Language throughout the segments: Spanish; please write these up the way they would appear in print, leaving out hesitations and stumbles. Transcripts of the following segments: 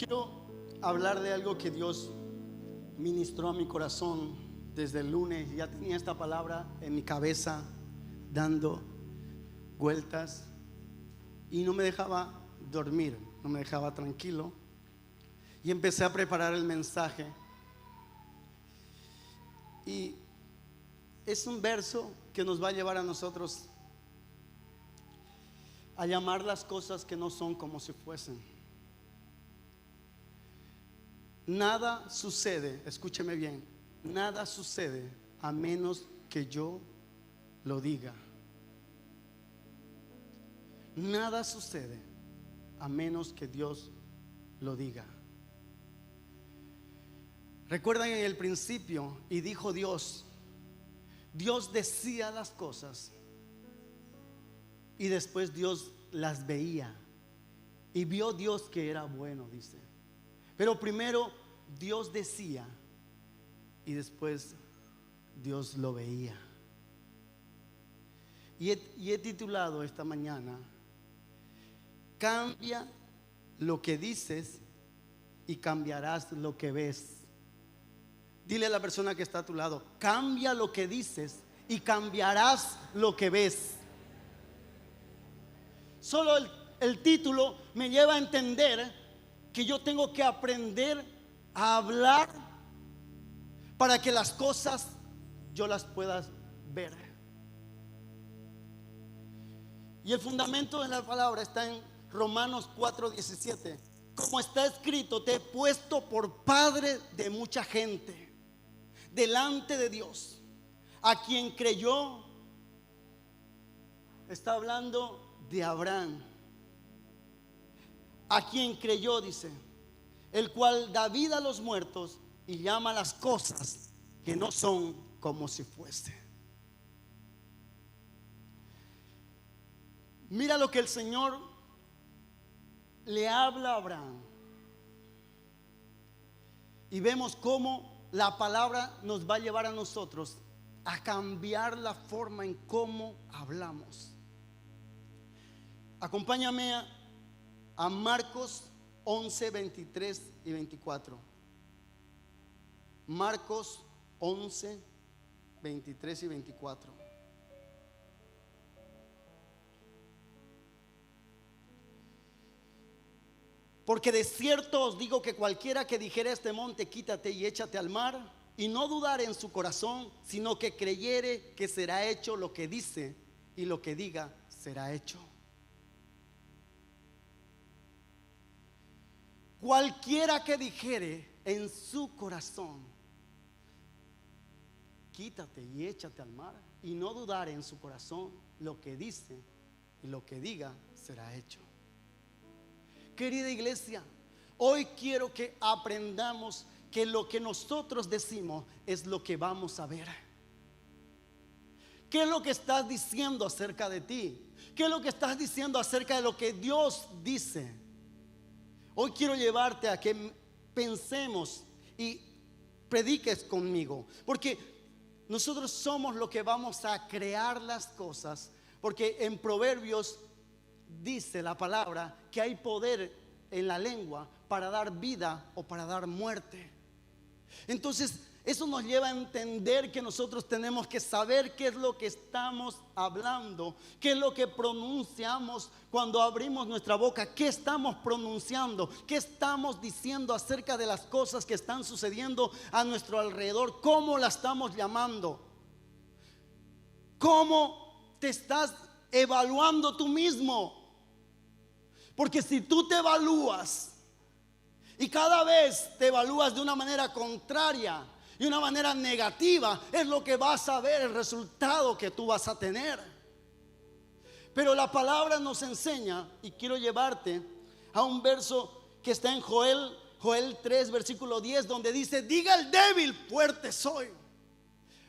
Quiero hablar de algo que Dios ministró a mi corazón desde el lunes. Ya tenía esta palabra en mi cabeza dando vueltas y no me dejaba dormir, no me dejaba tranquilo. Y empecé a preparar el mensaje. Y es un verso que nos va a llevar a nosotros a llamar las cosas que no son como si fuesen. Nada sucede, escúcheme bien, nada sucede a menos que yo lo diga. Nada sucede a menos que Dios lo diga. Recuerdan en el principio, y dijo Dios, Dios decía las cosas y después Dios las veía y vio Dios que era bueno, dice. Pero primero Dios decía y después Dios lo veía. Y he titulado esta mañana: cambia lo que dices y cambiarás lo que ves. Dile a la persona que está a tu lado: cambia lo que dices y cambiarás lo que ves. Solo el título me lleva a entender que yo tengo que aprender a hablar para que las cosas yo las pueda ver. Y el fundamento de la palabra está en Romanos 4:17. Como está escrito, te he puesto por padre de mucha gente delante de Dios, a quien creyó. Está hablando de Abraham, a quien creyó, dice, el cual da vida a los muertos y llama las cosas que no son como si fuese. Mira lo que el Señor le habla a Abraham, y vemos cómo la palabra nos va a llevar a nosotros a cambiar la forma en cómo hablamos. Acompáñame a Marcos 11, 23 y 24. Marcos 11, 23 y 24. Porque de cierto os digo que cualquiera que dijere a este monte, quítate y échate al mar, y no dudare en su corazón, sino que creyere que será hecho lo que dice, y lo que diga será hecho. Cualquiera que dijere en su corazón, quítate y échate al mar, y no dudare en su corazón, lo que dice y lo que diga será hecho. Querida iglesia, hoy quiero que aprendamos que lo que nosotros decimos es lo que vamos a ver. ¿Qué es lo que estás diciendo acerca de ti? ¿Qué es lo que estás diciendo acerca de lo que Dios dice? Hoy quiero llevarte a que pensemos y prediques conmigo, porque nosotros somos lo que vamos a crear las cosas. Porque en Proverbios dice la palabra que hay poder en la lengua para dar vida o para dar muerte. Entonces eso nos lleva a entender que nosotros tenemos que saber qué es lo que estamos hablando, qué es lo que pronunciamos cuando abrimos nuestra boca, qué estamos pronunciando, qué estamos diciendo acerca de las cosas que están sucediendo a nuestro alrededor, cómo la estamos llamando, cómo te estás evaluando tú mismo. Porque si tú te evalúas y cada vez te evalúas de una manera contraria y una manera negativa, es lo que vas a ver, el resultado que tú vas a tener. Pero la palabra nos enseña, y quiero llevarte a un verso que está en Joel 3 versículo 10, donde dice: diga el débil, fuerte soy.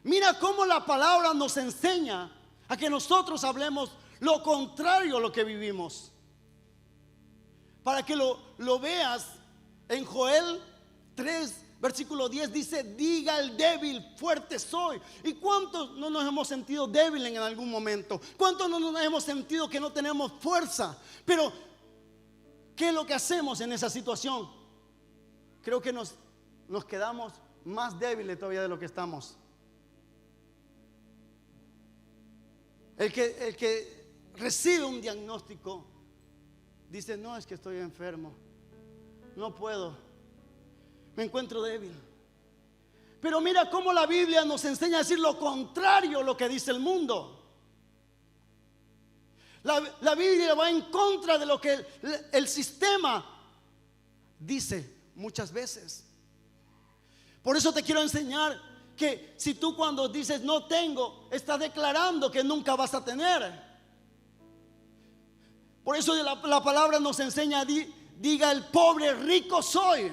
Mira cómo la palabra nos enseña a que nosotros hablemos lo contrario a lo que vivimos. Para que lo veas, en Joel 3 versículo 10 dice: diga el débil, fuerte soy. ¿Y cuántos no nos hemos sentido débiles en algún momento? ¿Cuántos no nos hemos sentido que no tenemos fuerza? Pero ¿qué es lo que hacemos en esa situación? creo que nos quedamos más débiles todavía de lo que estamos. El que recibe un diagnóstico dice: no, es que estoy enfermo, no puedo, me encuentro débil. Pero mira cómo la Biblia nos enseña a decir lo contrario a lo que dice el mundo. La Biblia va en contra de lo que el sistema dice muchas veces. Por eso te quiero enseñar que si tú cuando dices no tengo, estás declarando que nunca vas a tener. Por eso la palabra nos enseña: diga el pobre rico soy,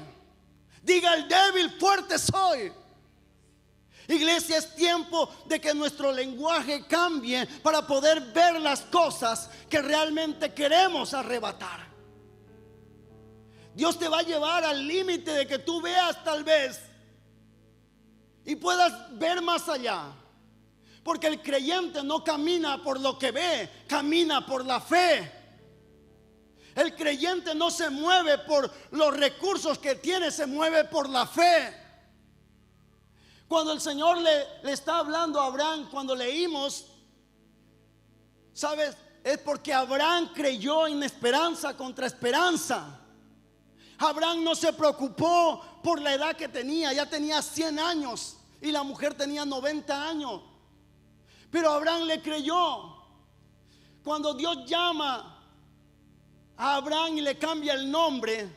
diga el débil fuerte soy. Iglesia, es tiempo de que nuestro lenguaje cambie para poder ver las cosas que realmente queremos arrebatar. Dios te va a llevar al límite de que tú veas tal vez y puedas ver más allá, porque el creyente no camina por lo que ve, camina por la fe. El creyente no se mueve por los recursos que tiene, se mueve por la fe. Cuando el Señor le está hablando a Abraham, cuando leímos, ¿sabes? Es porque Abraham creyó en esperanza contra esperanza. Abraham no se preocupó por la edad que tenía, ya tenía 100 años y la mujer tenía 90 años. Pero Abraham le creyó. Cuando Dios llama a Abraham y le cambia el nombre,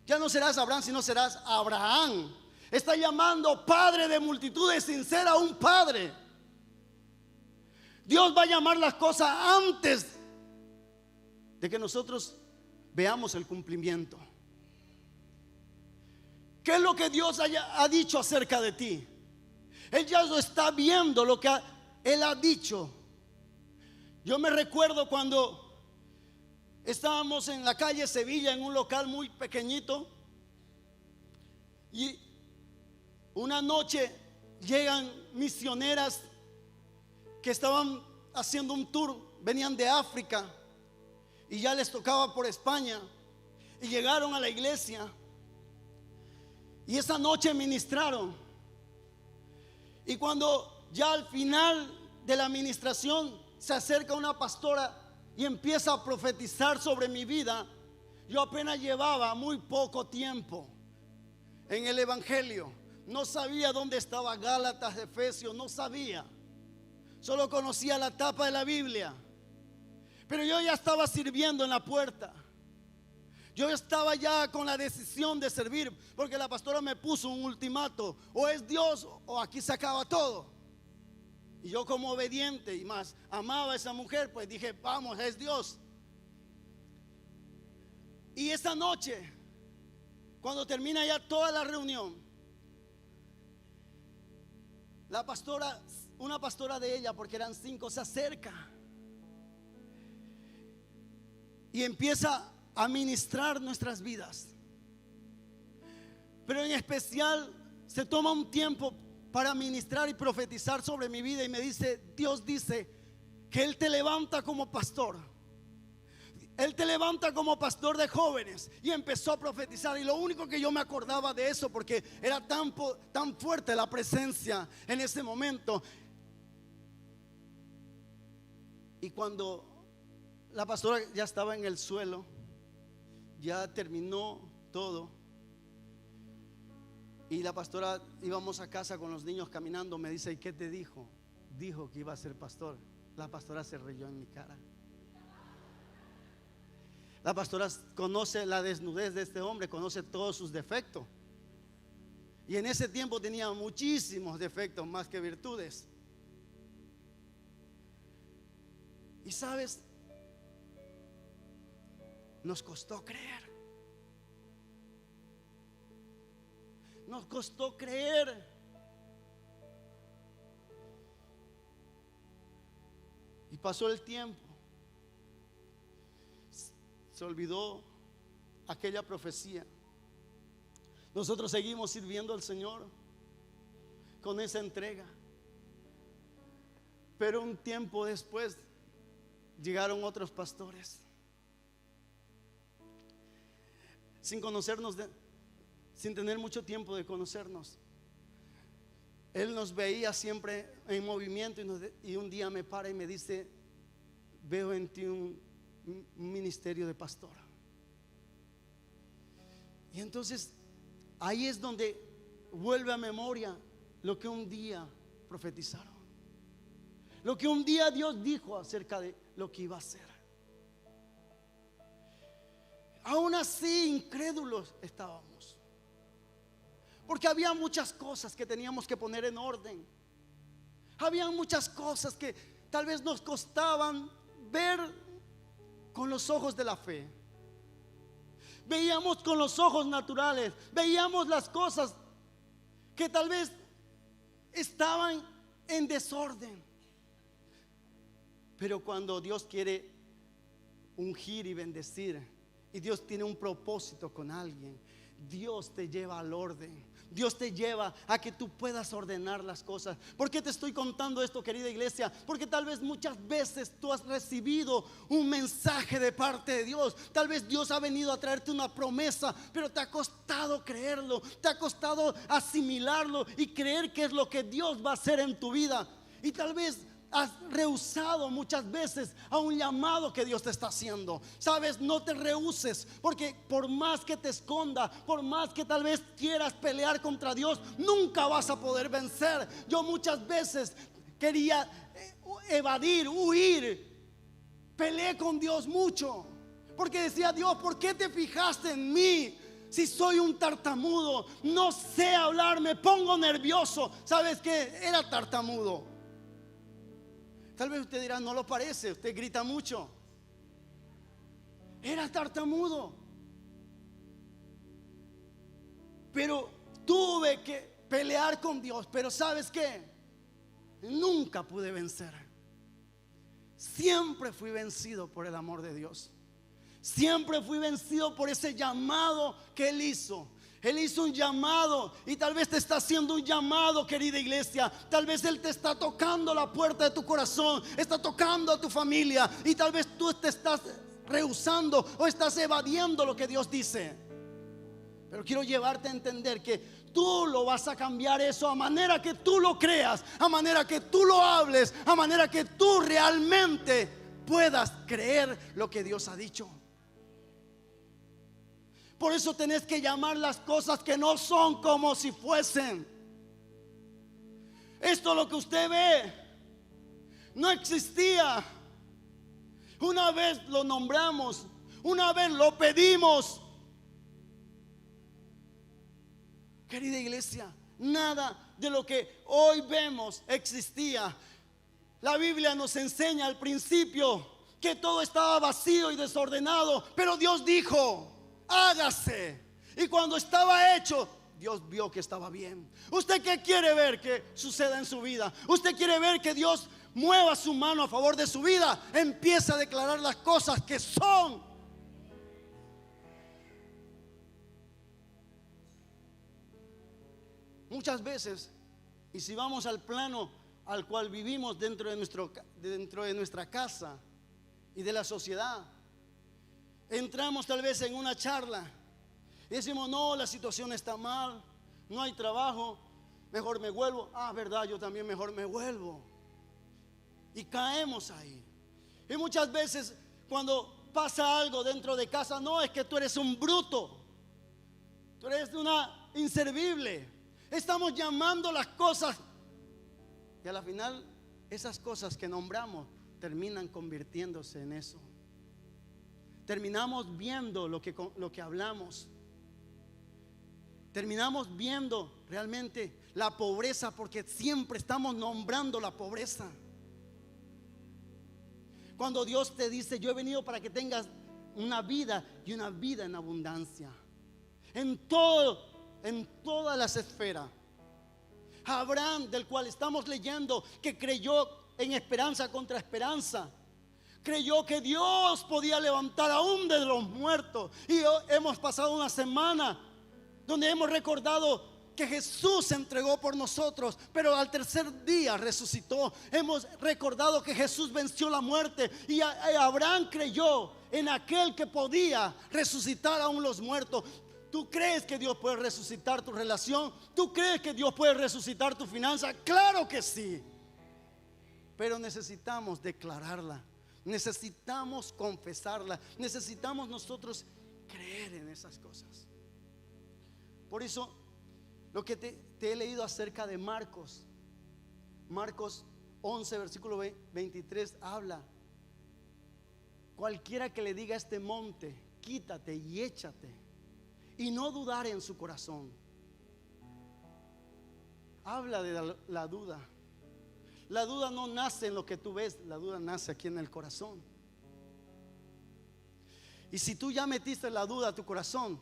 ya no serás Abraham, sino serás Abraham. Está llamando padre de multitudes sin ser aún padre. Dios va a llamar las cosas antes de que nosotros veamos el cumplimiento. ¿Qué es lo que Dios ha dicho acerca de ti? Él ya lo está viendo, lo que Él ha dicho. Yo me recuerdo cuando estábamos en la calle Sevilla, en un local muy pequeñito, y una noche llegan misioneras que estaban haciendo un tour, venían de África y ya les tocaba por España, y llegaron a la iglesia y esa noche ministraron. Y cuando ya al final de la administración se acerca una pastora y empieza a profetizar sobre mi vida, yo apenas llevaba muy poco tiempo en el evangelio. No sabía dónde estaba Gálatas, Efesios, no sabía. Solo conocía la tapa de la Biblia. Pero yo ya estaba sirviendo en la puerta. Yo estaba ya con la decisión de servir, porque la pastora me puso un ultimato: o es Dios o aquí se acaba todo. Y yo, como obediente y más amaba a esa mujer, pues dije: vamos, es Dios. Y esa noche, cuando termina ya toda la reunión, la pastora, una pastora de ella, porque eran 5, se acerca y empieza a ministrar nuestras vidas. Pero en especial se toma un tiempo para ministrar y profetizar sobre mi vida, y me dice: Dios dice que Él te levanta como pastor, Él te levanta como pastor de jóvenes. Y empezó a profetizar, y lo único que yo me acordaba de eso, porque era tan fuerte la presencia en ese momento. Y cuando la pastora ya estaba en el suelo, ya terminó todo, y la pastora, íbamos a casa con los niños caminando, me dice: ¿y qué te dijo? Dijo que iba a ser pastor. La pastora se rió en mi cara. La pastora conoce la desnudez de este hombre, conoce todos sus defectos. Y en ese tiempo tenía muchísimos defectos más que virtudes. Y sabes, nos costó creer. Nos costó creer. Y pasó el tiempo. Se olvidó aquella profecía. Nosotros seguimos sirviendo al Señor con esa entrega. Pero un tiempo después llegaron otros pastores, sin conocernos sin tener mucho tiempo de conocernos. Él nos veía siempre en movimiento y un día me para y me dice: veo en ti un ministerio de pastor. Y entonces ahí es donde vuelve a memoria lo que un día profetizaron, lo que un día Dios dijo acerca de lo que iba a hacer. Aún así, incrédulos estábamos, porque había muchas cosas que teníamos que poner en orden. Había muchas cosas que tal vez nos costaban ver con los ojos de la fe. Veíamos con los ojos naturales, veíamos las cosas que tal vez estaban en desorden. Pero cuando Dios quiere ungir y bendecir, y Dios tiene un propósito con alguien, Dios te lleva al orden. Dios te lleva a que tú puedas ordenar las cosas. ¿Por qué te estoy contando esto, querida iglesia? Porque tal vez muchas veces tú has recibido un mensaje de parte de Dios. Tal vez Dios ha venido a traerte una promesa, pero te ha costado creerlo, te ha costado asimilarlo y creer que es lo que Dios va a hacer en tu vida. Y tal vez has rehusado muchas veces a un llamado que Dios te está haciendo. Sabes, no te rehuses, porque por más que te esconda, por más que tal vez quieras pelear contra Dios, nunca vas a poder vencer. Yo muchas veces quería evadir, huir. Peleé con Dios mucho, porque decía: Dios, ¿por qué te fijaste en mí? Si soy un tartamudo, no sé hablar, me pongo nervioso. ¿Sabes qué? Era tartamudo. Tal vez usted dirá: no lo parece, usted grita mucho. Era tartamudo. Pero tuve que pelear con Dios. Pero ¿sabes qué? Nunca pude vencer. Siempre fui vencido por el amor de Dios. Siempre fui vencido por ese llamado que Él hizo. Él hizo un llamado, y tal vez te está haciendo un llamado, querida iglesia. Tal vez Él te está tocando la puerta de tu corazón, está tocando a tu familia, y tal vez tú te estás rehusando o estás evadiendo lo que Dios dice. Pero quiero llevarte a entender que tú lo vas a cambiar eso a manera que tú lo creas, a manera que tú lo hables, a manera que tú realmente puedas creer lo que Dios ha dicho. Por eso tenés que llamar las cosas que no son como si fuesen. Esto, lo que usted ve, no existía. Una vez lo nombramos, una vez lo pedimos. Querida iglesia, nada de lo que hoy vemos existía. La Biblia nos enseña al principio que todo estaba vacío y desordenado, pero Dios dijo: hágase. Y cuando estaba hecho, Dios vio que estaba bien. ¿Usted qué quiere ver que suceda en su vida? ¿Usted quiere ver que Dios mueva su mano a favor de su vida? Empieza a declarar las cosas que son. Muchas veces, y si vamos al plano al cual vivimos dentro de nuestra casa y de la sociedad, entramos tal vez en una charla y decimos: no, la situación está mal, no hay trabajo, mejor me vuelvo. Ah, verdad, yo también mejor me vuelvo. Y caemos ahí. Y muchas veces cuando pasa algo dentro de casa: no, es que tú eres un bruto, tú eres una inservible. Estamos llamando las cosas, y a la final esas cosas que nombramos terminan convirtiéndose en eso. Terminamos viendo lo que hablamos. Terminamos viendo realmente la pobreza, porque siempre estamos nombrando la pobreza. Cuando Dios te dice: yo he venido para que tengas una vida, y una vida en abundancia. En todas las esferas. Abraham, del cual estamos leyendo, que creyó en esperanza contra esperanza, creyó que Dios podía levantar aún de los muertos. Y hemos pasado una semana donde hemos recordado que Jesús se entregó por nosotros, pero al tercer día resucitó. Hemos recordado que Jesús venció la muerte, y Abraham creyó en aquel que podía resucitar aún los muertos. ¿Tú crees que Dios puede resucitar tu relación? ¿Tú crees que Dios puede resucitar tu finanza? Claro que sí. Pero necesitamos declararla, necesitamos confesarla, necesitamos nosotros creer en esas cosas. Por eso lo que te he leído acerca de Marcos 11 versículo 23 habla: cualquiera que le diga a este monte, quítate y échate, y no dudar en su corazón. Habla de la duda. La duda no nace en lo que tú ves, la duda nace aquí en el corazón. Y si tú ya metiste la duda a tu corazón,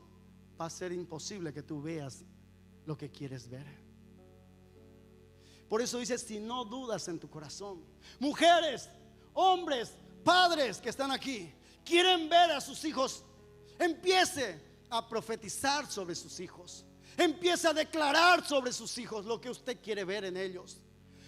va a ser imposible que tú veas lo que quieres ver. Por eso dice: si no dudas en tu corazón. Mujeres, hombres, padres que están aquí, quieren ver a sus hijos, empiece a profetizar sobre sus hijos, empiece a declarar sobre sus hijos lo que usted quiere ver en ellos.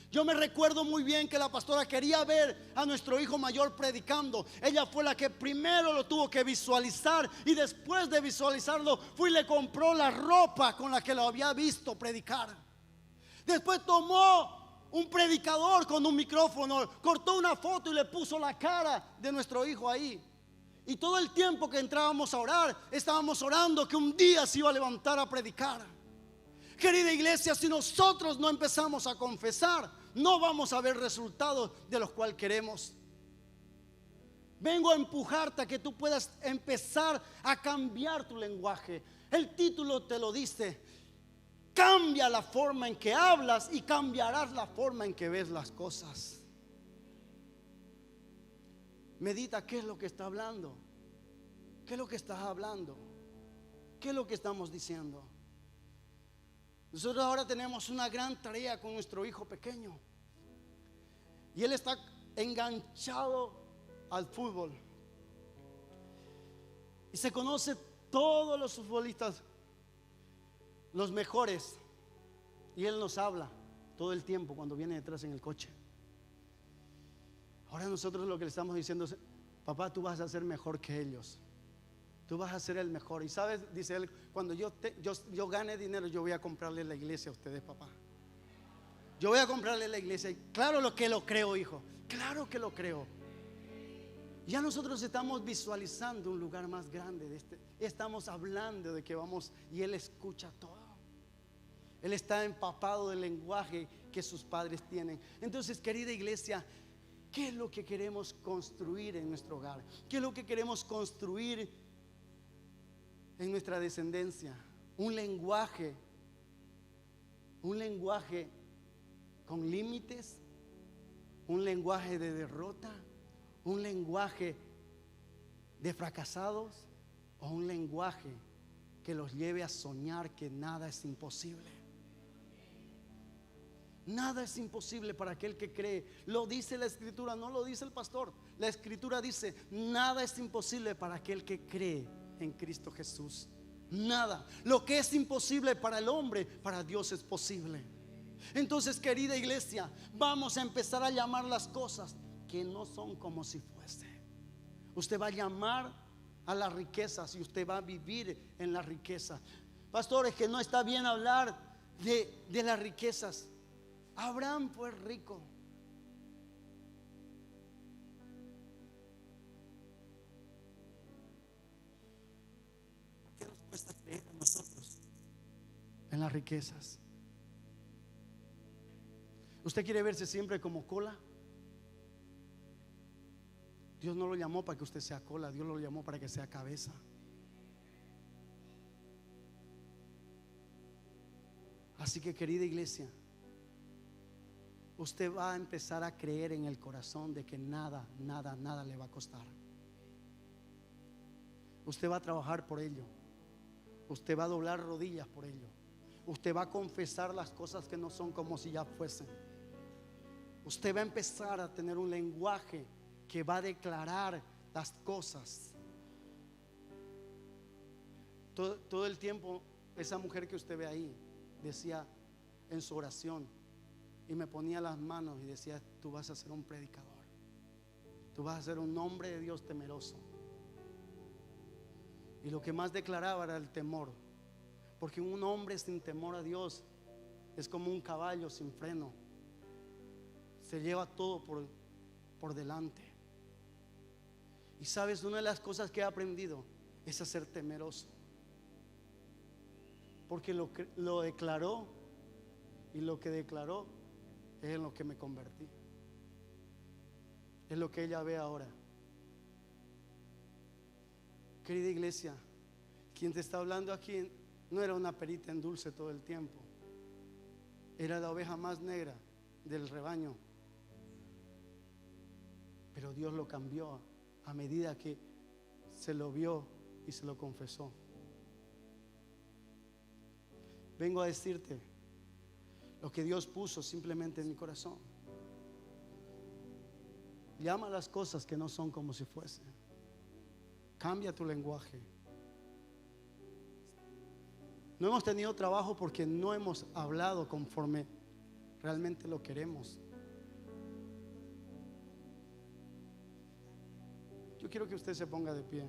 Yo me recuerdo muy bien que la pastora quería ver a nuestro hijo mayor predicando. Ella fue la que primero lo tuvo que visualizar, y después de visualizarlo fue y le compró la ropa con la que lo había visto predicar. Después tomó un predicador con un micrófono, cortó una foto y le puso la cara de nuestro hijo ahí. Y todo el tiempo que entrábamos a orar, estábamos orando que un día se iba a levantar a predicar. Querida iglesia, si nosotros no empezamos a confesar, no vamos a ver resultados de los cuales queremos. Vengo a empujarte a que tú puedas empezar a cambiar tu lenguaje. El título te lo dice: cambia la forma en que hablas y cambiarás la forma en que ves las cosas. Medita qué es lo que está hablando, qué es lo que estás hablando, qué es lo que estamos diciendo. Nosotros ahora tenemos una gran tarea con nuestro hijo pequeño, y él está enganchado al fútbol y se conoce todos los futbolistas, los mejores, y él nos habla todo el tiempo cuando viene detrás en el coche. Ahora nosotros lo que le estamos diciendo es: papá, tú vas a ser mejor que ellos, tú vas a ser el mejor. Y sabes, dice él, cuando yo gane dinero, yo voy a comprarle la iglesia a ustedes, papá. Yo voy a comprarle la iglesia. Claro lo que lo creo, hijo, claro que lo creo. Ya nosotros estamos visualizando un lugar más grande de estamos hablando de que vamos, y él escucha todo. Él está empapado del lenguaje que sus padres tienen. Entonces, querida iglesia, ¿qué es lo que queremos construir en nuestro hogar? ¿Qué es lo que queremos construir en nuestra descendencia? Un lenguaje con límites, un lenguaje de derrota, un lenguaje de fracasados, o un lenguaje que los lleve a soñar que nada es imposible. Nada es imposible para aquel que cree. Lo dice la escritura, no lo dice el pastor. La escritura dice: nada es imposible para aquel que cree en Cristo Jesús. Nada. Lo que es imposible para el hombre, para Dios es posible. Entonces, querida iglesia, vamos a empezar a llamar las cosas que no son como si fuese. Usted va a llamar a las riquezas y usted va a vivir en las riquezas. Pastores, que no está bien hablar de las riquezas. Abraham fue rico. ¿Qué nos cuesta creer a nosotros en las riquezas? ¿Usted quiere verse siempre como cola? Dios no lo llamó para que usted sea cola, Dios lo llamó para que sea cabeza. Así que, querida iglesia, usted va a empezar a creer en el corazón de que nada le va a costar. Usted va a trabajar por ello. Usted va a doblar rodillas por ello. Usted va a confesar las cosas que no son como si ya fuesen. Usted va a empezar a tener un lenguaje que va a declarar las cosas. Todo el tiempo, esa mujer que usted ve ahí decía en su oración, y me ponía las manos y decía: tú vas a ser un predicador, tú vas a ser un hombre de Dios temeroso. Y lo que más declaraba era el temor Porque un hombre sin temor a Dios es como un caballo sin freno. Se lleva todo por delante. Y sabes, una de las cosas que he aprendido es a ser temeroso. Porque lo declaró, y lo que declaró es en lo que me convertí. Es lo que ella ve ahora. Querida iglesia, quien te está hablando aquí no era una perita en dulce todo el tiempo. Era la oveja más negra del rebaño. Pero Dios lo cambió a medida que se lo vio y se lo confesó. Vengo a decirte lo que Dios puso simplemente en mi corazón. Llama las cosas que no son como si fuesen. Cambia tu lenguaje. No hemos tenido trabajo porque no hemos hablado conforme realmente lo queremos. Yo quiero que usted se ponga de pie.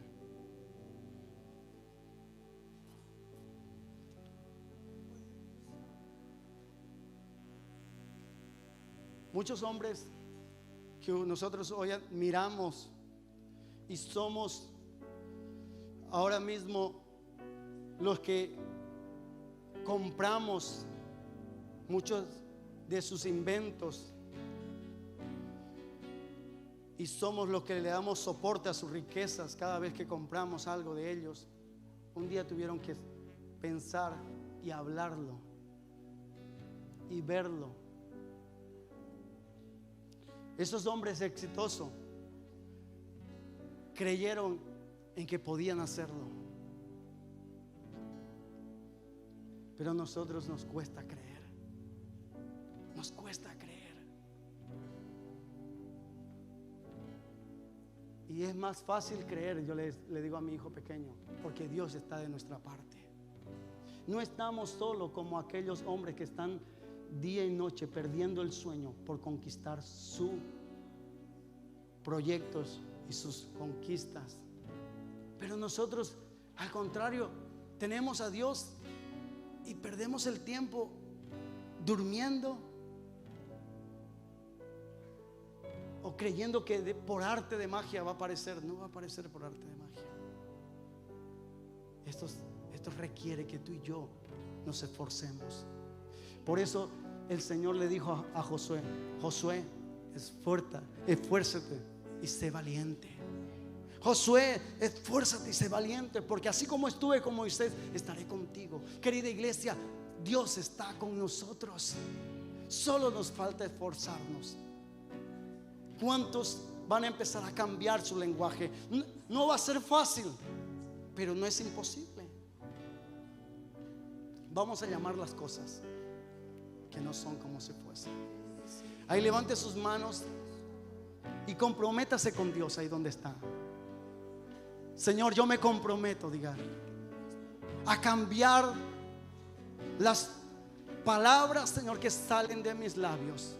Muchos hombres que nosotros hoy admiramos y somos ahora mismo los que compramos muchos de sus inventos y somos los que le damos soporte a sus riquezas cada vez que compramos algo de ellos. Un día tuvieron que pensar y hablarlo y verlo. Esos hombres exitosos creyeron en que podían hacerlo, pero a nosotros nos cuesta creer. Nos cuesta creer. Y es más fácil creer, yo le digo a mi hijo pequeño, porque Dios está de nuestra parte. No estamos solos como aquellos hombres que están día y noche perdiendo el sueño por conquistar sus proyectos y sus conquistas. Pero nosotros, al contrario, tenemos a Dios y perdemos el tiempo durmiendo o creyendo que por arte de magia va a aparecer. No va a aparecer por arte de magia. Esto requiere que tú y yo nos esforcemos. Por eso el Señor le dijo a Josué: Josué, esfuérzate y sé valiente. Josué, esfuérzate y sé valiente, porque así como estuve con Moisés, estaré contigo. Querida iglesia, Dios está con nosotros. Solo nos falta esforzarnos. ¿Cuántos van a empezar a cambiar su lenguaje? No va a ser fácil, pero no es imposible. Vamos a llamar las cosas que no son como si fuesen. Ahí levante sus manos y comprométase con Dios ahí donde está. Señor, yo me comprometo, diga, a cambiar las palabras, Señor, que salen de mis labios.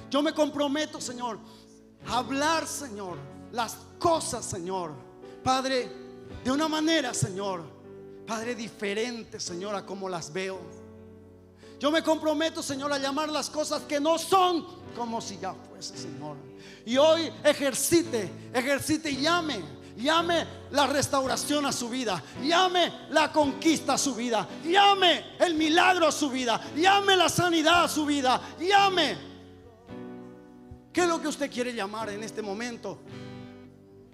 Yo me comprometo, Señor, a hablar, Señor, las cosas, Señor, Padre, de una manera, Señor, Padre, diferente, Señor, a como las veo. Yo me comprometo, Señor, a llamar las cosas que no son como si ya fuese, Señor. Y hoy ejercite y llame la restauración a su vida, llame la conquista a su vida, llame el milagro a su vida, llame la sanidad a su vida, llame. ¿Qué es lo que usted quiere llamar en este momento?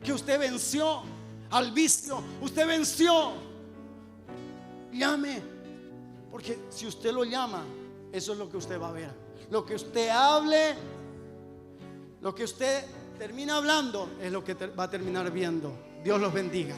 Que usted venció al vicio, usted venció. Llame, porque si usted lo llama, eso es lo que usted va a ver. Lo que usted hable, lo que usted termina hablando, es lo que va a terminar viendo. Dios los bendiga.